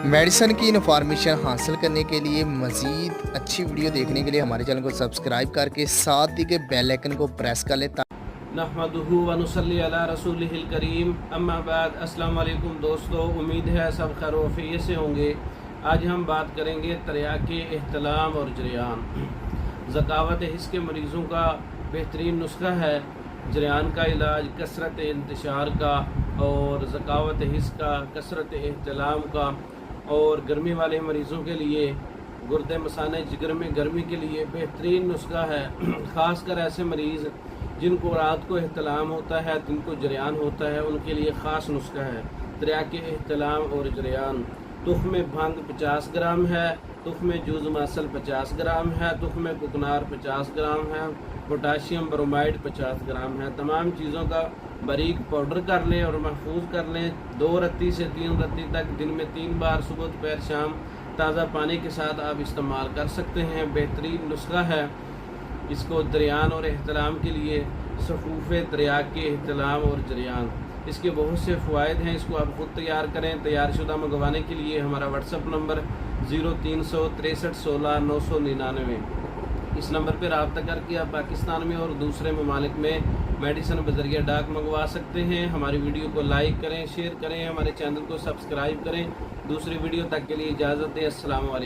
Medicine की information हासिल करने के लिए मज़ीद अच्छी वीडियो देखने के लिए हमारे चैनल को सब्सक्राइब करके साथ ही के बेल आइकन को प्रेस कर लें। नहमदुहु व नुसल्ली अला रसूलिहिल करीम अम्मा बाद। अस्सलाम वालेकुम दोस्तों, उम्मीद है सब खैर वफ़ियत से होंगे। आज हम बात करेंगे तरियाके एहतलाम और जरियान। ज़कावत हिस्स के मरीज़ों का बेहतरीन नुस्खा है जरियान का इलाज, कसरत इंतशार का और ज़कावत हिस्स का, कसरत एहतलाम का। और गर्मी वाले मरीज़ों के लिए, गुर्दे मसाने जिगर में गर्मी के लिए बेहतरीन नुस्खा है। ख़ास कर ऐसे मरीज़ जिनको रात को एहतलाम होता है, जिनको जरियान होता है, उनके लिए ख़ास नुस्खा है तरियाके एहतलाम और जरियान। तुख्म भंग 50 ग्राम है, तुख्म जूज़ मासल 50 ग्राम है, तुख्म कुकनार 50 ग्राम है, पोटाशियम ब्रोमाइड 50 ग्राम है। तमाम चीज़ों का बारीक पाउडर कर लें और महफूज कर लें। 2 रत्ती से 3 रत्ती तक दिन में 3 बार सुबह दोपहर शाम ताज़ा पानी के साथ आप इस्तेमाल कर सकते हैं। बेहतरीन नुस्खा है। इसको दरियान और एहतलाम के लिए सफूफ़ तरियाके एहतलाम और जरियान, इसके बहुत से फ़वाइद हैं। इसको आप ख़ुद तैयार करें। तैयार शुदा मंगवाने के लिए हमारा व्हाट्सअप नंबर 0363 16 999। इस नंबर पर रब्ता करके आप पाकिस्तान में और दूसरे ममालिक में मेडिसिन बज़रिया डाक मंगवा सकते हैं। हमारी वीडियो को लाइक करें, शेयर करें, हमारे चैनल को सब्सक्राइब करें। दूसरी वीडियो तक के लिए इजाज़त दें। अस्सलाम वालेकुम।